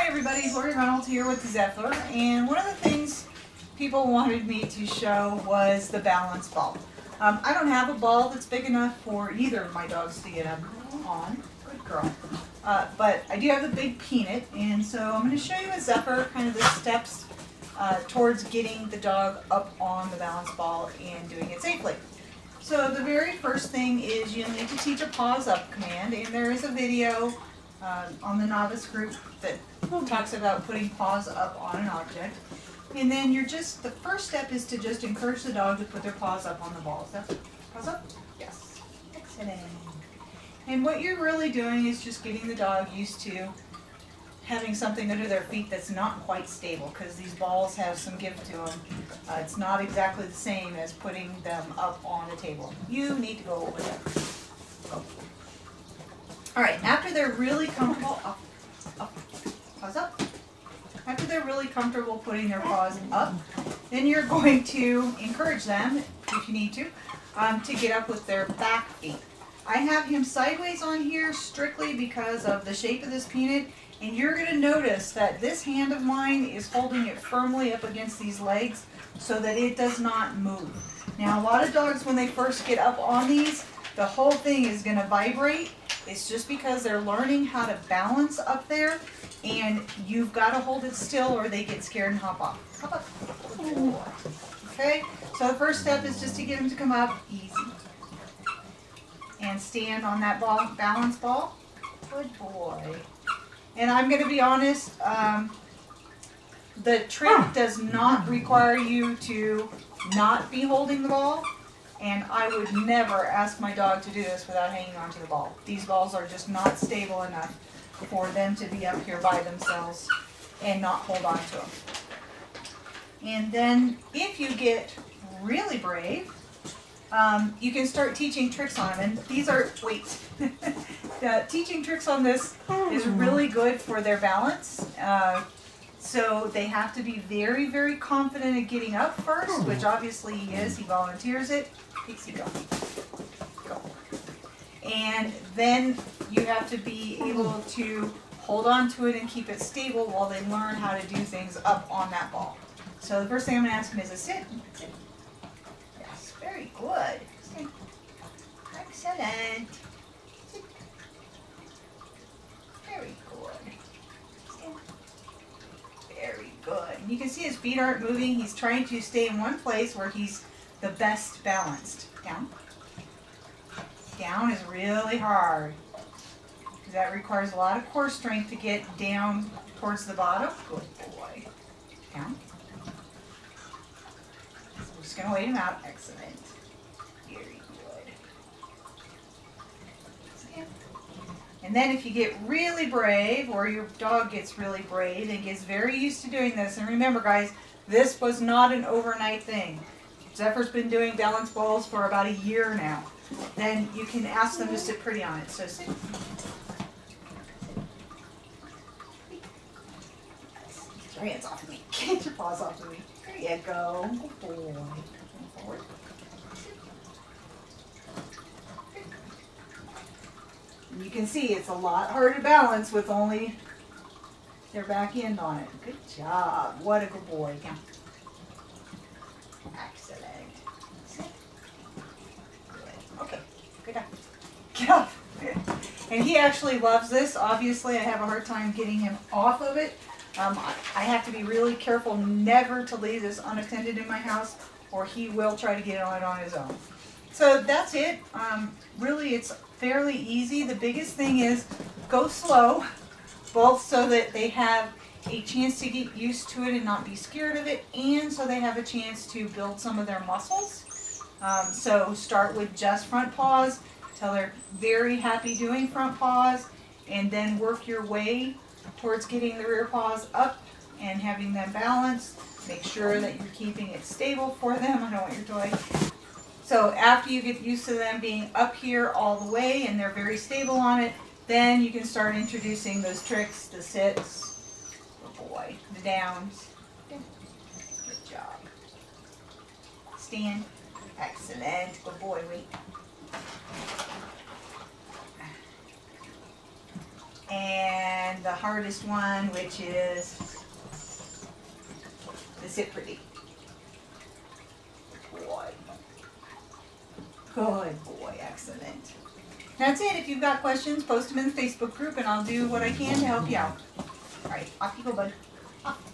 Hi everybody, Lorrie Reynolds here with Zephyr, and one of the things people wanted me to show was the balance ball. I don't have a ball that's big enough for either of my dogs to get up on. Good girl. But I do have the big peanut, and so I'm going to show you with Zephyr kind of the steps towards getting the dog up on the balance ball and doing it safely. So the very first thing is you'll need to teach a paws up command, and there is a video on the novice group that talks about putting paws up on an object. And then the first step is to just encourage the dog to put their paws up on the ball. Is that paws up? Yes. Excellent. And what you're really doing is just getting the dog used to having something under their feet that's not quite stable, because these balls have some give to them. It's not exactly the same as putting them up on a table. You need to go over there. Go. All right, after they're really comfortable, paws up. After they're really comfortable putting their paws up, then you're going to encourage them, if you need to get up with their back feet. I have him sideways on here strictly because of the shape of this peanut, and you're going to notice that this hand of mine is holding it firmly up against these legs so that it does not move. Now, a lot of dogs, when they first get up on these, the whole thing is going to vibrate. It's just because they're learning how to balance up there, and you've got to hold it still or they get scared and hop off. Hop up. Okay, so the first step is just to get them to come up easy. And stand on that balance ball. Good boy. And I'm going to be honest, the trick does not require you to not be holding the ball. And I would never ask my dog to do this without hanging onto the ball. These balls are just not stable enough for them to be up here by themselves and not hold on to them. And then if you get really brave, you can start teaching tricks on them. And these are, teaching tricks on this is really good for their balance. So they have to be very, very confident at getting up first, which obviously he is. He volunteers it. Pixie, go. Go. And then you have to be able to hold on to it and keep it stable while they learn how to do things up on that ball. So the first thing I'm going to ask him is a sit. Sit. Yes, very good. Sit. Excellent. Sit. Very good. Sit. Very good. And you can see his feet aren't moving. He's trying to stay in one place where he's the best balanced. Down. Down is really hard, because that requires a lot of core strength to get down towards the bottom. Good boy. Down. So we're just going to wait him out. Excellent. Very good. Stand. And then if you get really brave, or your dog gets really brave and gets very used to doing this, and remember guys, this was not an overnight thing. Zephyr's been doing balance balls for about a year now. Then you can ask them to sit pretty on it. So sit. Get your hands off of me. Get your paws off of me. There you go. Good boy. Come forward. And you can see it's a lot harder to balance with only their back end on it. Good job. What a good boy. Yeah. Excellent. Sit. Good. Okay. Good up. Get up. And he actually loves this. Obviously, I have a hard time getting him off of it. I have to be really careful never to leave this unattended in my house, or he will try to get on it on his own. So that's it. Really, it's fairly easy. The biggest thing is go slow, both so that they have a chance to get used to it and not be scared of it, and so they have a chance to build some of their muscles. So start with just front paws till they're very happy doing front paws, and then work your way towards getting the rear paws up and having them balanced. Make sure that you're keeping it stable for them. I don't want your toy. So after you get used to them being up here all the way and they're very stable on it, then you can start introducing those tricks, the sits, boy, the downs. Good job. Stand. Excellent. Good boy, wait. And the hardest one, which is the Sit Pretty. Boy. Good boy, excellent. That's it. If you've got questions, post them in the Facebook group and I'll do what I can to help you out. All right, off you go, bud. Off.